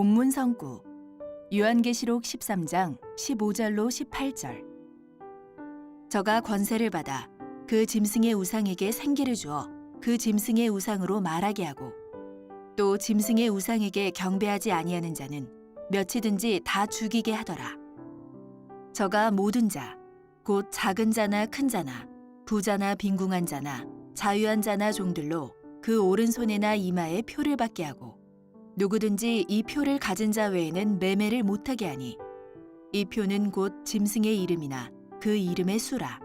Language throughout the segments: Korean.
본문 성구 요한계시록 13장 15절로 18절. 저가 권세를 받아 그 짐승의 우상에게 생기를 주어 그 짐승의 우상으로 말하게 하고 또 짐승의 우상에게 경배하지 아니하는 자는 몇이든지 다 죽이게 하더라. 저가 모든 자, 곧 작은 자나 큰 자나 부자나 빈궁한 자나 자유한 자나 종들로 그 오른손에나 이마에 표를 받게 하고 누구든지 이 표를 가진 자 외에는 매매를 못하게 하니 이 표는 곧 짐승의 이름이나 그 이름의 수라.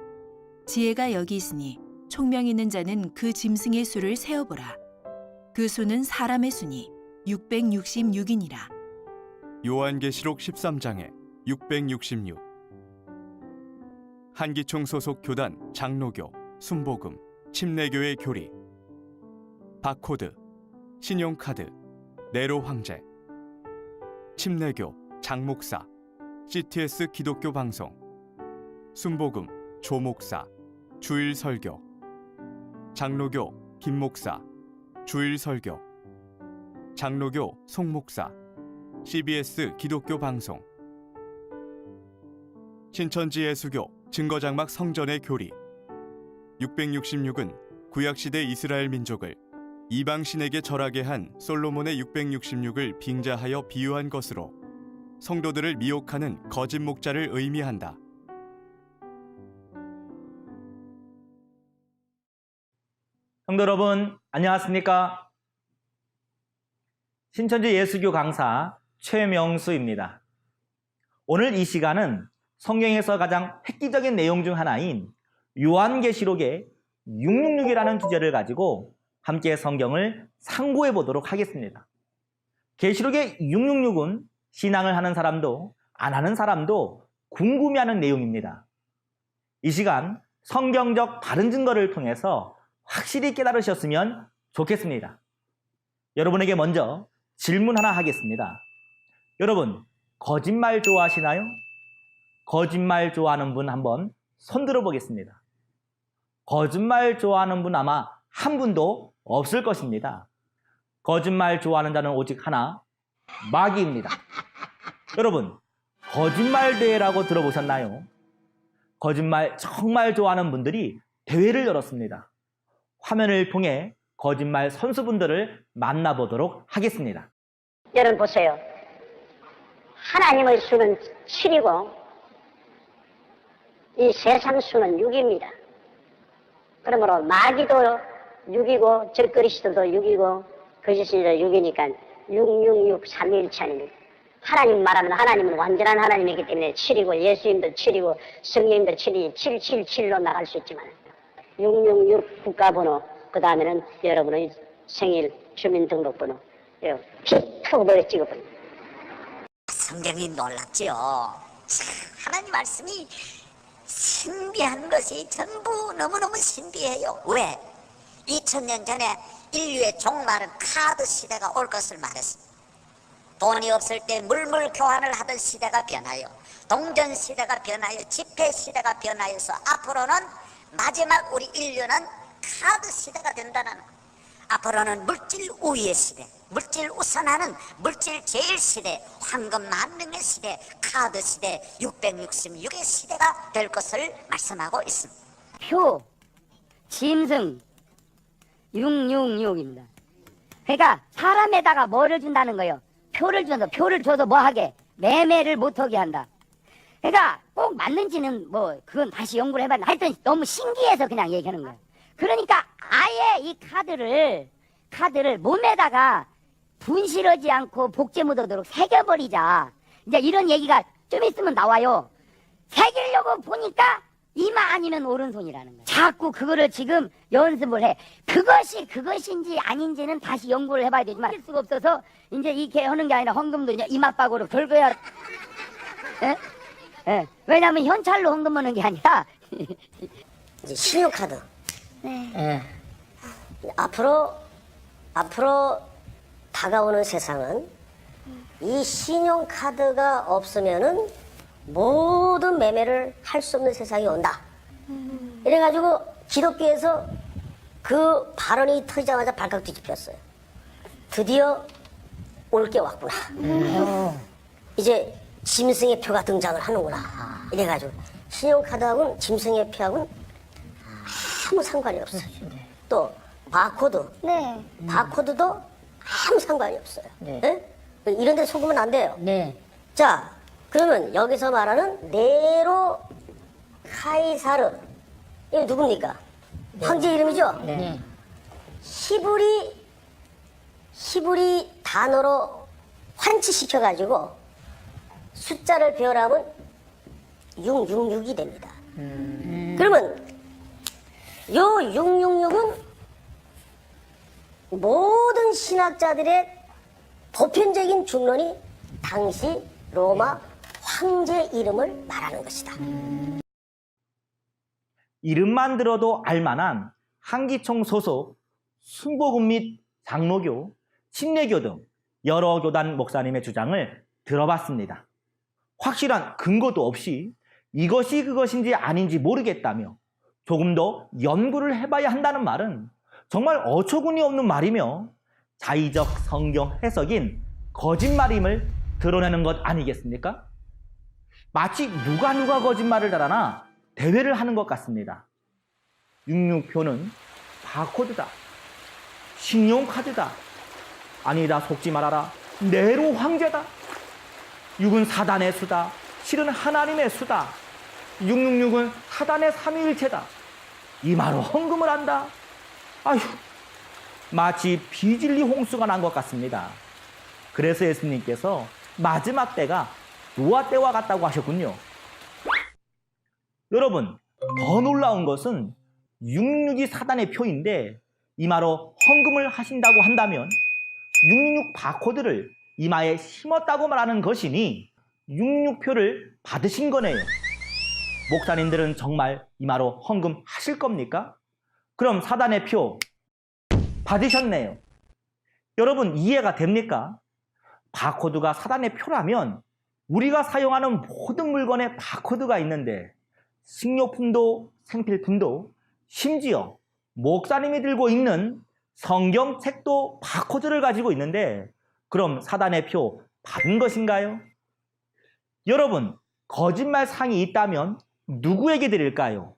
지혜가 여기 있으니 총명 있는 자는 그 짐승의 수를 세어보라. 그 수는 사람의 수니 666이니라. 요한계시록 13장에 666. 한기총 소속 교단 장로교, 순복음, 침례교회 교리, 바코드, 신용카드, 네로 황제, 침례교, 장목사, CTS 기독교 방송, 순복음, 조목사, 주일 설교, 장로교, 김목사, 주일 설교, 장로교, 송목사, CBS 기독교 방송, 신천지 예수교, 증거장막 성전의 교리. 666은 구약시대 이스라엘 민족을 이방 신에게 절하게 한 솔로몬의 666을 빙자하여 비유한 것으로 성도들을 미혹하는 거짓 목자를 의미한다. 성도 여러분, 안녕하십니까? 신천지 예수교 강사 최명수입니다. 오늘 이 시간은 성경에서 가장 획기적인 내용 중 하나인 요한계시록의 666이라는 주제를 가지고 함께 성경을 상고해 보도록 하겠습니다. 계시록의 666은 신앙을 하는 사람도 안 하는 사람도 궁금해하는 내용입니다. 이 시간 성경적 바른 증거를 통해서 확실히 깨달으셨으면 좋겠습니다. 여러분에게 먼저 질문 하나 하겠습니다. 여러분, 거짓말 좋아하시나요? 거짓말 좋아하는 분 한번 손 들어보겠습니다. 거짓말 좋아하는 분 아마 한 분도 없을 것입니다. 거짓말 좋아하는 자는 오직 하나, 마귀입니다. 여러분, 거짓말 대회라고 들어보셨나요? 거짓말 정말 좋아하는 분들이 대회를 열었습니다. 화면을 통해 거짓말 선수분들을 만나보도록 하겠습니다. 여러분 보세요. 하나님의 수는 7이고 이 세상 수는 6입니다. 그러므로 마귀도 6이고 적그리스도도 6이고 거짓신도 6이니까 666 3일치 아닙니까? 하나님 말하면 하나님은 완전한 하나님이기 때문에 7이고 예수님도 7이고 성령님도 7이 777로 나갈 수 있지만 666 국가번호 그 다음에는 여러분의 생일 주민등록번호 픽하고 찍어버립니다. 성경이 놀랍지요. 하나님 말씀이 신비한 것이 전부 너무너무 신비해요. 왜? 2000년 전에 인류의 종말은 카드 시대가 올 것을 말했습니다. 돈이 없을 때 물물 교환을 하던 시대가 변하여 동전 시대가 변하여 지폐 시대가 변하여서 앞으로는 마지막 우리 인류는 카드 시대가 된다는 거예요. 앞으로는 물질 우위의 시대, 물질 우선하는 물질 제일 시대, 황금 만능의 시대, 카드 시대, 666의 시대가 될 것을 말씀하고 있습니다. 표, 짐승 666입니다. 그러니까 사람에다가 뭐를 준다는 거예요. 표를 줘서 뭐 하게? 매매를 못하게 한다. 그러니까 꼭 맞는지는 뭐 그건 다시 연구를 해봤는데 하여튼 너무 신기해서 그냥 얘기하는 거예요. 그러니까 아예 이 카드를 몸에다가 분실하지 않고 복제 묻어도록 새겨버리자. 이제 이런 얘기가 좀 있으면 나와요. 새기려고 보니까 이마 아니면 오른손이라는 거예요. 자꾸 그거를 지금 연습을 해. 그것인지 아닌지는 다시 연구를 해봐야 되지만 할 수가 없어서 이제 이렇게 하는 게 아니라 헌금도 이제 이마박으로 긁어야. 예? 예. 왜냐면 현찰로 헌금하는 게 아니라 이제 신용카드. 네. 앞으로 다가오는 세상은 이 신용카드가 없으면은 모든 매매를 할 수 없는 세상이 온다. 이래가지고 기독교에서 그 발언이 터지자마자 발칵 뒤집혔어요. 드디어 올 게 왔구나. 이제 짐승의 표가 등장을 하는구나. 이래가지고 신용카드하고는 짐승의 표하고는 아무 상관이 없어요. 또 바코드, 네. 바코드도 아무 상관이 없어요. 네. 예? 이런 데 속으면 안 돼요. 네. 자, 그러면 여기서 말하는 네로 카이사르, 이거 누굽니까? 황제 이름이죠? 네. 히브리 단어로 환치시켜가지고 숫자를 배열하면 666이 됩니다. 그러면 요 666은 모든 신학자들의 보편적인 중론이 당시 로마 황제 이름을 말하는 것이다. 이름만 들어도 알만한 한기총 소속 순복음 및 장로교, 침례교 등 여러 교단 목사님의 주장을 들어봤습니다. 확실한 근거도 없이 이것이 그것인지 아닌지 모르겠다며 조금 더 연구를 해봐야 한다는 말은 정말 어처구니 없는 말이며 자의적 성경 해석인 거짓말임을 드러내는 것 아니겠습니까? 마치 누가 거짓말을 잘하나 대회를 하는 것 같습니다. 666표는 바코드다. 신용카드다. 아니다, 속지 말아라. 네로 황제다. 6은 사단의 수다. 실은 하나님의 수다. 666은 사단의 삼위일체다. 이 말로 헌금을 한다. 아휴, 마치 비진리 홍수가 난 것 같습니다. 그래서 예수님께서 마지막 때가 노아 때와 같다고 하셨군요. 여러분, 더 놀라운 것은 666이 사단의 표인데 이마로 헌금을 하신다고 한다면 666 바코드를 이마에 심었다고 말하는 것이니 666표를 받으신 거네요. 목사님들은 정말 이마로 헌금하실 겁니까? 그럼 사단의 표 받으셨네요. 여러분, 이해가 됩니까? 바코드가 사단의 표라면 우리가 사용하는 모든 물건에 바코드가 있는데 식료품도 생필품도 심지어 목사님이 들고 있는 성경책도 바코드를 가지고 있는데 그럼 사단의 표 받은 것인가요? 여러분, 거짓말상이 있다면 누구에게 드릴까요?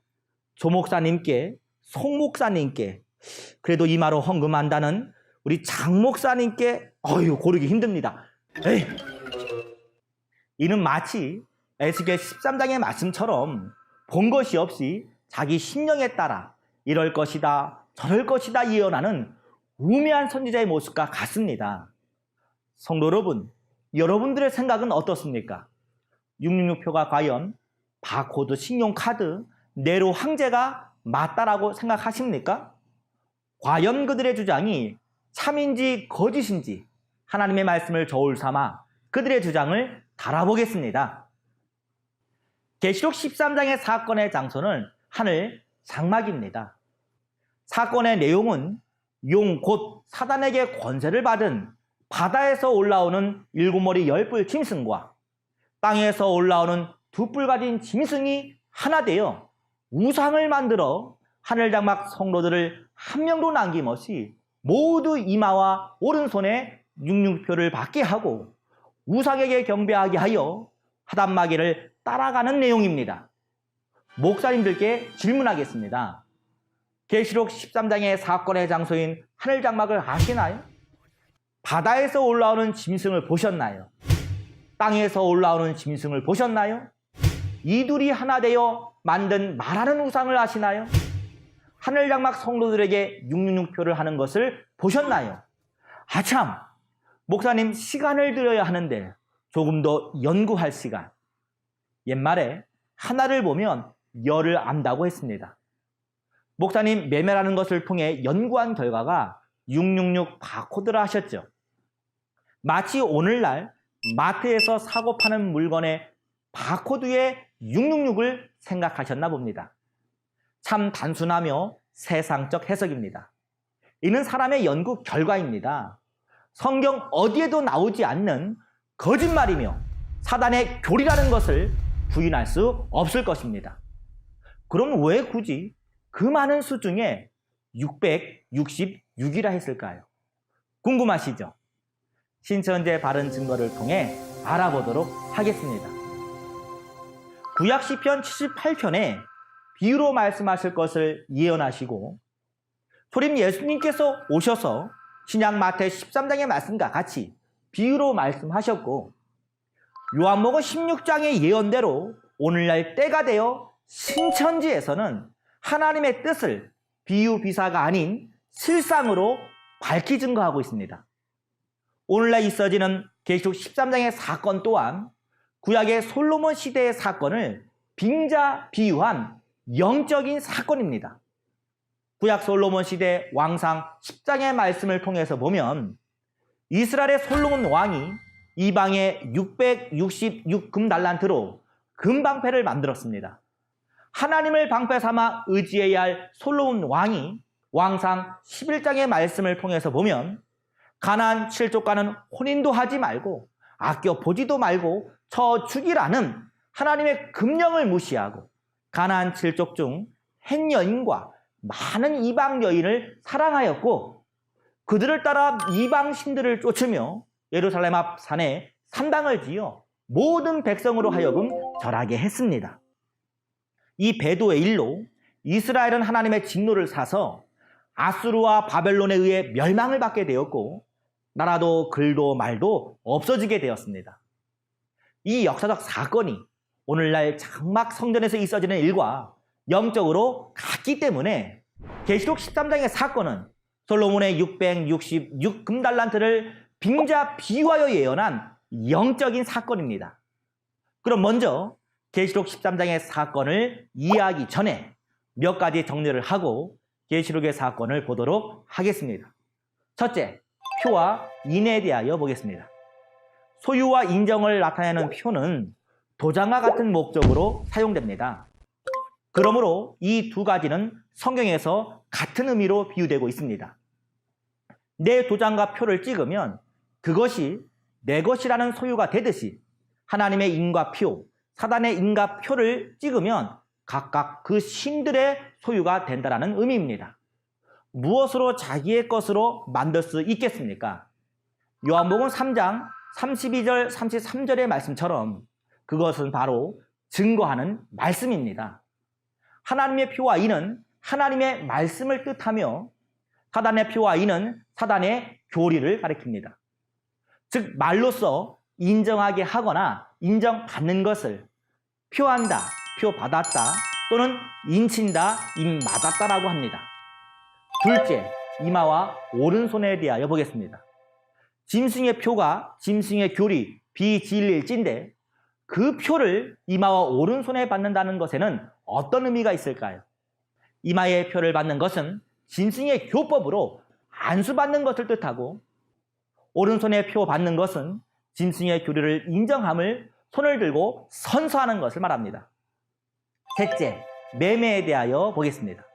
조 목사님께, 송 목사님께, 그래도 이마로 헌금한다는 우리 장 목사님께 고르기 힘듭니다. 에이. 이는 마치 에스겔 13장의 말씀처럼 본 것이 없이 자기 심령에 따라 이럴 것이다 저럴 것이다 예언하는 우매한 선지자의 모습과 같습니다. 성도 여러분, 여러분들의 생각은 어떻습니까? 666표가 과연 바코드, 신용카드, 네로 황제가 맞다라고 생각하십니까? 과연 그들의 주장이 참인지 거짓인지 하나님의 말씀을 저울 삼아 그들의 주장을 달아보겠습니다. 계시록 13장의 사건의 장소는 하늘 장막입니다. 사건의 내용은 용 곧 사단에게 권세를 받은 바다에서 올라오는 7머리 10뿔 짐승과 땅에서 올라오는 2뿔 가진 짐승이 하나 되어 우상을 만들어 하늘장막 성도들을 한 명도 남김없이 모두 이마와 오른손에 666표를 받게 하고 우상에게 경배하게 하여 하단마귀를 따라가는 내용입니다. 목사님들께 질문하겠습니다. 계시록 13장의 사건의 장소인 하늘장막을 아시나요? 바다에서 올라오는 짐승을 보셨나요? 땅에서 올라오는 짐승을 보셨나요? 이 둘이 하나 되어 만든 말하는 우상을 아시나요? 하늘장막 성도들에게 666표를 하는 것을 보셨나요? 아참, 목사님 시간을 들여야 하는데 조금 더 연구할 시간. 옛말에 하나를 보면 열을 안다고 했습니다. 목사님 매매라는 것을 통해 연구한 결과가 666 바코드라 하셨죠. 마치 오늘날 마트에서 사고 파는 물건의 바코드에 666을 생각하셨나 봅니다. 참 단순하며 세상적 해석입니다. 이는 사람의 연구 결과입니다. 성경 어디에도 나오지 않는 거짓말이며 사단의 교리라는 것을 부인할 수 없을 것입니다. 그럼 왜 굳이 그 많은 수 중에 666이라 했을까요? 궁금하시죠? 신천지의 바른 증거를 통해 알아보도록 하겠습니다. 구약 시편 78편에 비유로 말씀하실 것을 예언하시고 소림 예수님께서 오셔서 신약 마태 13장의 말씀과 같이 비유로 말씀하셨고 요한복음 16장의 예언대로 오늘날 때가 되어 신천지에서는 하나님의 뜻을 비유 비사가 아닌 실상으로 밝히 증거하고 있습니다. 오늘날 있어지는 계시록 13장의 사건 또한 구약의 솔로몬 시대의 사건을 빙자 비유한 영적인 사건입니다. 구약 솔로몬 시대 왕상 10장의 말씀을 통해서 보면 이스라엘의 솔로몬 왕이 이방에 666금 달란트로 금방패를 만들었습니다. 하나님을 방패 삼아 의지해야 할 솔로몬 왕이 왕상 11장의 말씀을 통해서 보면 가나안 7족과는 혼인도 하지 말고 아껴 보지도 말고 쳐 죽이라는 하나님의 금령을 무시하고 가나안 7족 중 한 여인과 많은 이방 여인을 사랑하였고 그들을 따라 이방 신들을 쫓으며 예루살렘 앞 산에 산당을 지어 모든 백성으로 하여금 절하게 했습니다. 이 배도의 일로 이스라엘은 하나님의 진노를 사서 아수르와 바벨론에 의해 멸망을 받게 되었고 나라도 글도 말도 없어지게 되었습니다. 이 역사적 사건이 오늘날 장막 성전에서 있어지는 일과 영적으로 같기 때문에 계시록 13장의 사건은 솔로몬의 666금 달란트를 빙자 비유하여 예언한 영적인 사건입니다. 그럼 먼저 계시록 13장의 사건을 이해하기 전에 몇 가지 정리를 하고 계시록의 사건을 보도록 하겠습니다. 첫째, 표와 인에 대하여 보겠습니다. 소유와 인정을 나타내는 표는 도장과 같은 목적으로 사용됩니다. 그러므로 이 두 가지는 성경에서 같은 의미로 비유되고 있습니다. 내 도장과 표를 찍으면 그것이 내 것이라는 소유가 되듯이 하나님의 인과 표, 사단의 인과 표를 찍으면 각각 그 신들의 소유가 된다는 의미입니다. 무엇으로 자기의 것으로 만들 수 있겠습니까? 요한복음 3장 32절 33절의 말씀처럼 그것은 바로 증거하는 말씀입니다. 하나님의 표와 인은 하나님의 말씀을 뜻하며 사단의 표와 인은 사단의 교리를 가리킵니다. 즉 말로써 인정하게 하거나 인정받는 것을 표한다, 표받았다 또는 인친다, 인맞았다라고 합니다. 둘째, 이마와 오른손에 대하여 보겠습니다. 짐승의 표가 짐승의 교리, 비진리일진데 그 표를 이마와 오른손에 받는다는 것에는 어떤 의미가 있을까요? 이마의 표를 받는 것은 짐승의 교법으로 안수받는 것을 뜻하고 오른손에 표 받는 것은 짐승의 교리를 인정함을 손을 들고 선서하는 것을 말합니다. 셋째, 매매에 대하여 보겠습니다.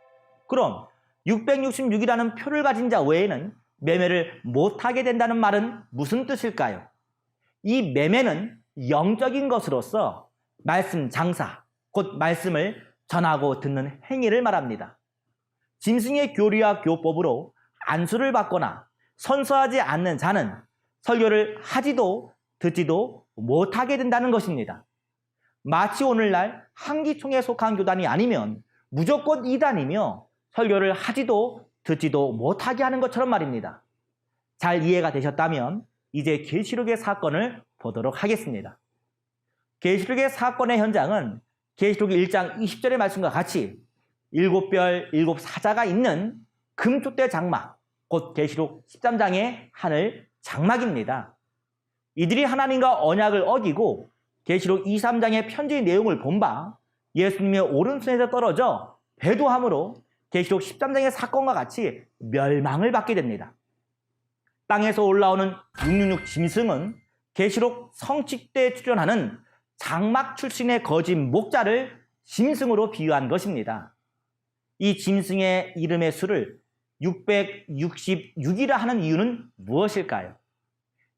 그럼 666이라는 표를 가진 자 외에는 매매를 못하게 된다는 말은 무슨 뜻일까요? 이 매매는 영적인 것으로서 말씀 장사, 곧 말씀을 전하고 듣는 행위를 말합니다. 짐승의 교리와 교법으로 안수를 받거나 선서하지 않는 자는 설교를 하지도 듣지도 못하게 된다는 것입니다. 마치 오늘날 한기총에 속한 교단이 아니면 무조건 이단이며 설교를 하지도 듣지도 못하게 하는 것처럼 말입니다. 잘 이해가 되셨다면 이제 계시록의 사건을 보도록 하겠습니다. 계시록의 사건의 현장은 계시록 1장 20절의 말씀과 같이 7별 7사자가 있는 금촛대 장막, 곧 계시록 13장의 하늘 장막입니다. 이들이 하나님과 언약을 어기고 계시록 2, 3장의 편지 내용을 본 바 예수님의 오른손에서 떨어져 배도함으로 계시록 13장의 사건과 같이 멸망을 받게 됩니다. 땅에서 올라오는 666 짐승은 계시록 성칙대에 출연하는 장막 출신의 거짓 목자를 짐승으로 비유한 것입니다. 이 짐승의 이름의 수를 666이라 하는 이유는 무엇일까요?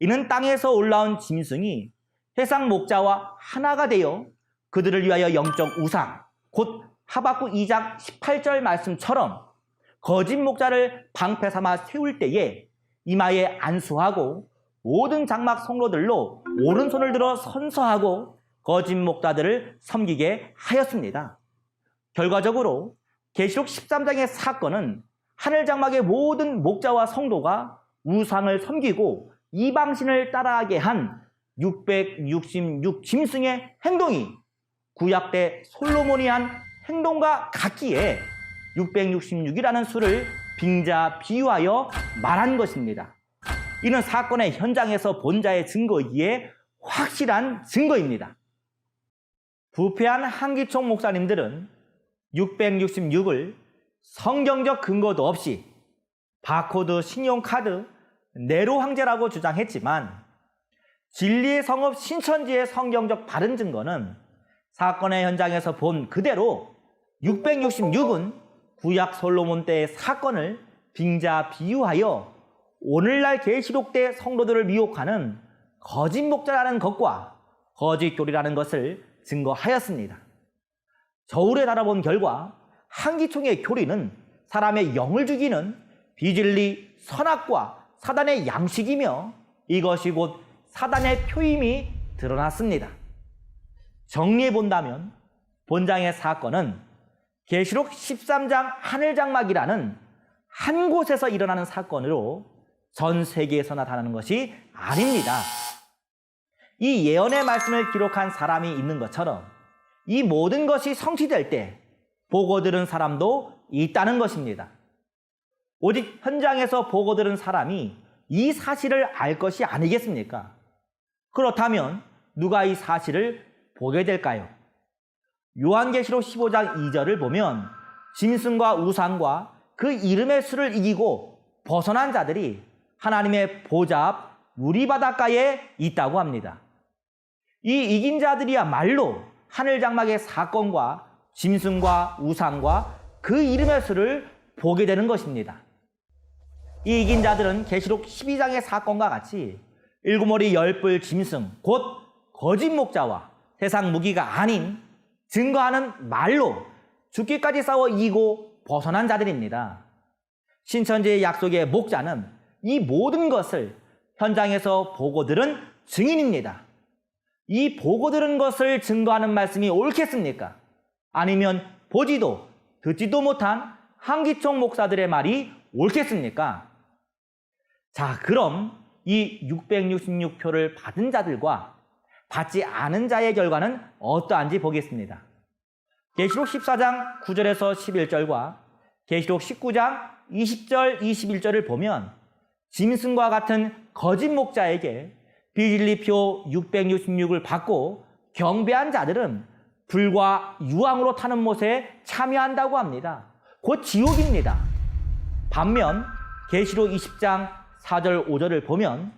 이는 땅에서 올라온 짐승이 세상 목자와 하나가 되어 그들을 위하여 영적 우상, 곧 하박국 2장 18절 말씀처럼 거짓 목자를 방패 삼아 세울 때에 이마에 안수하고 모든 장막 성도들로 오른손을 들어 선서하고 거짓 목자들을 섬기게 하였습니다. 결과적으로 계시록 13장의 사건은 하늘 장막의 모든 목자와 성도가 우상을 섬기고 이방신을 따라하게 한 666 짐승의 행동이 구약 때 솔로몬이 한 행동과 같기에 666이라는 수를 빙자 비유하여 말한 것입니다. 이는 사건의 현장에서 본 자의 증거이기에 확실한 증거입니다. 부패한 한기총 목사님들은 666을 성경적 근거도 없이 바코드 신용카드 네로 황제라고 주장했지만 진리의 성읍 신천지의 성경적 바른 증거는 사건의 현장에서 본 그대로 666은 구약 솔로몬 때의 사건을 빙자 비유하여 오늘날 계시록 때 성도들을 미혹하는 거짓 목자라는 것과 거짓 교리라는 것을 증거하였습니다. 저울에 달아본 결과 한기총의 교리는 사람의 영을 죽이는 비진리 선악과 사단의 양식이며 이것이 곧 사단의 표임이 드러났습니다. 정리해 본다면 본장의 사건은 계시록 13장 하늘장막이라는 한 곳에서 일어나는 사건으로 전 세계에서 나타나는 것이 아닙니다. 이 예언의 말씀을 기록한 사람이 있는 것처럼 이 모든 것이 성취될 때 보고 들은 사람도 있다는 것입니다. 오직 현장에서 보고 들은 사람이 이 사실을 알 것이 아니겠습니까? 그렇다면 누가 이 사실을 보게 될까요? 요한계시록 15장 2절을 보면 짐승과 우상과 그 이름의 수를 이기고 벗어난 자들이 하나님의 보좌 앞 유리바닷가에 있다고 합니다. 이 이긴 자들이야말로 하늘장막의 사건과 짐승과 우상과 그 이름의 수를 보게 되는 것입니다. 이 이긴 자들은 계시록 12장의 사건과 같이 일곱머리 열뿔 짐승 곧 거짓 목자와 세상 무기가 아닌 증거하는 말로 죽기까지 싸워 이기고 벗어난 자들입니다. 신천지의 약속의 목자는 이 모든 것을 현장에서 보고 들은 증인입니다. 이 보고 들은 것을 증거하는 말씀이 옳겠습니까? 아니면 보지도 듣지도 못한 한기총 목사들의 말이 옳겠습니까? 자, 그럼 이 666표를 받은 자들과 받지 않은 자의 결과는 어떠한지 보겠습니다. 계시록 14장 9절에서 11절과 계시록 19장 20절, 21절을 보면 짐승과 같은 거짓 목자에게 비진리표 666을 받고 경배한 자들은 불과 유황으로 타는 못에 참여한다고 합니다. 곧 지옥입니다. 반면 계시록 20장 4절, 5절을 보면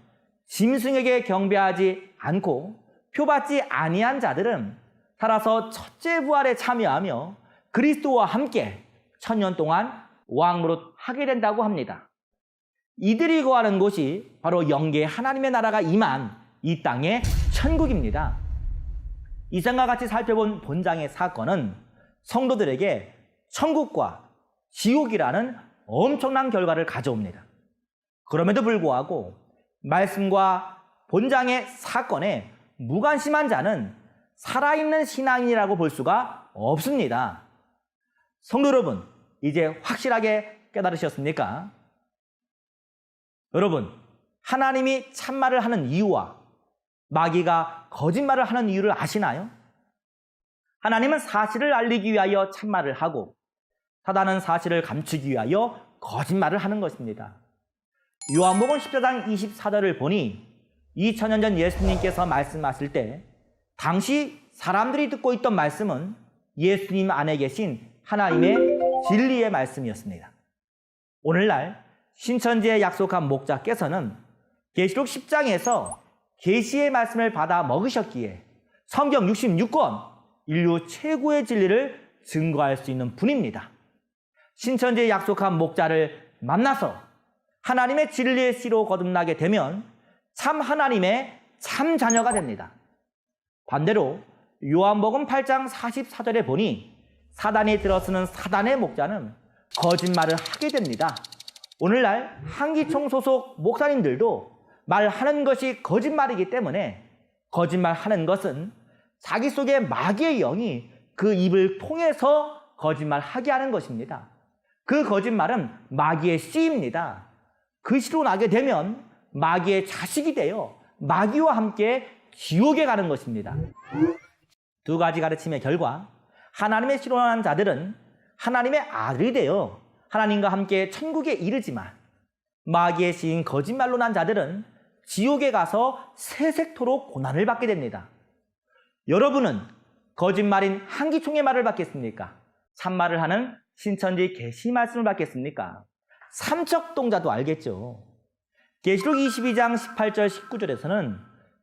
짐승에게 경배하지 않고 표받지 아니한 자들은 살아서 첫째 부활에 참여하며 그리스도와 함께 1000년 동안 왕노릇 하게 된다고 합니다. 이들이 거하는 곳이 바로 영계 하나님의 나라가 임한 이 땅의 천국입니다. 이상과 같이 살펴본 본장의 사건은 성도들에게 천국과 지옥이라는 엄청난 결과를 가져옵니다. 그럼에도 불구하고 말씀과 본장의 사건에 무관심한 자는 살아있는 신앙인이라고 볼 수가 없습니다. 성도 여러분, 이제 확실하게 깨달으셨습니까? 여러분, 하나님이 참말을 하는 이유와 마귀가 거짓말을 하는 이유를 아시나요? 하나님은 사실을 알리기 위하여 참말을 하고 사단은 사실을 감추기 위하여 거짓말을 하는 것입니다. 요한복음 14장 24절을 보니 2000년 전 예수님께서 말씀하실 때 당시 사람들이 듣고 있던 말씀은 예수님 안에 계신 하나님의 진리의 말씀이었습니다. 오늘날 신천지에 약속한 목자께서는 계시록 10장에서 계시의 말씀을 받아 먹으셨기에 성경 66권 인류 최고의 진리를 증거할 수 있는 분입니다. 신천지에 약속한 목자를 만나서 하나님의 진리의 씨로 거듭나게 되면 참 하나님의 참 자녀가 됩니다. 반대로 요한복음 8장 44절에 보니 사단이 들어서는 사단의 목자는 거짓말을 하게 됩니다. 오늘날 한기총 소속 목사님들도 말하는 것이 거짓말이기 때문에 거짓말하는 것은 자기 속에 마귀의 영이 그 입을 통해서 거짓말하게 하는 것입니다. 그 거짓말은 마귀의 씨입니다. 그 씨로 나게 되면 마귀의 자식이 되어 마귀와 함께 지옥에 가는 것입니다. 두 가지 가르침의 결과 하나님의 씨로 난 자들은 하나님의 아들이 되어 하나님과 함께 천국에 이르지만 마귀의 씨인 거짓말로 난 자들은 지옥에 가서 세색토록 고난을 받게 됩니다. 여러분은 거짓말인 한기총의 말을 받겠습니까? 참말을 하는 신천지 계시 말씀을 받겠습니까? 삼척동자도 알겠죠. 계시록 22장 18절 19절에서는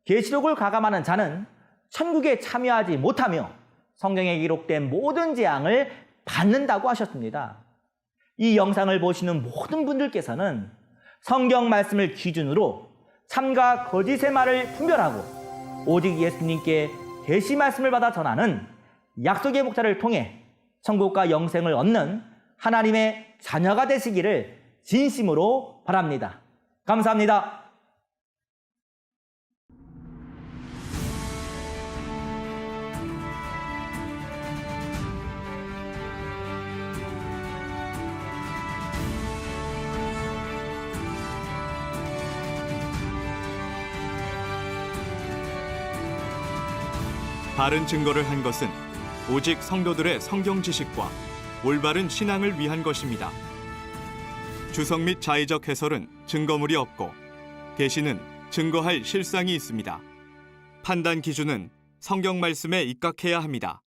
계시록을 가감하는 자는 천국에 참여하지 못하며 성경에 기록된 모든 재앙을 받는다고 하셨습니다. 이 영상을 보시는 모든 분들께서는 성경 말씀을 기준으로 참과 거짓의 말을 분별하고 오직 예수님께 계시 말씀을 받아 전하는 약속의 목자를 통해 천국과 영생을 얻는 하나님의 자녀가 되시기를 진심으로 바랍니다. 감사합니다. 바른 증거를 한 것은 오직 성도들의 성경 지식과 올바른 신앙을 위한 것입니다. 주석 및 자의적 해설은 증거물이 없고 계시는 증거할 실상이 있습니다. 판단 기준은 성경 말씀에 입각해야 합니다.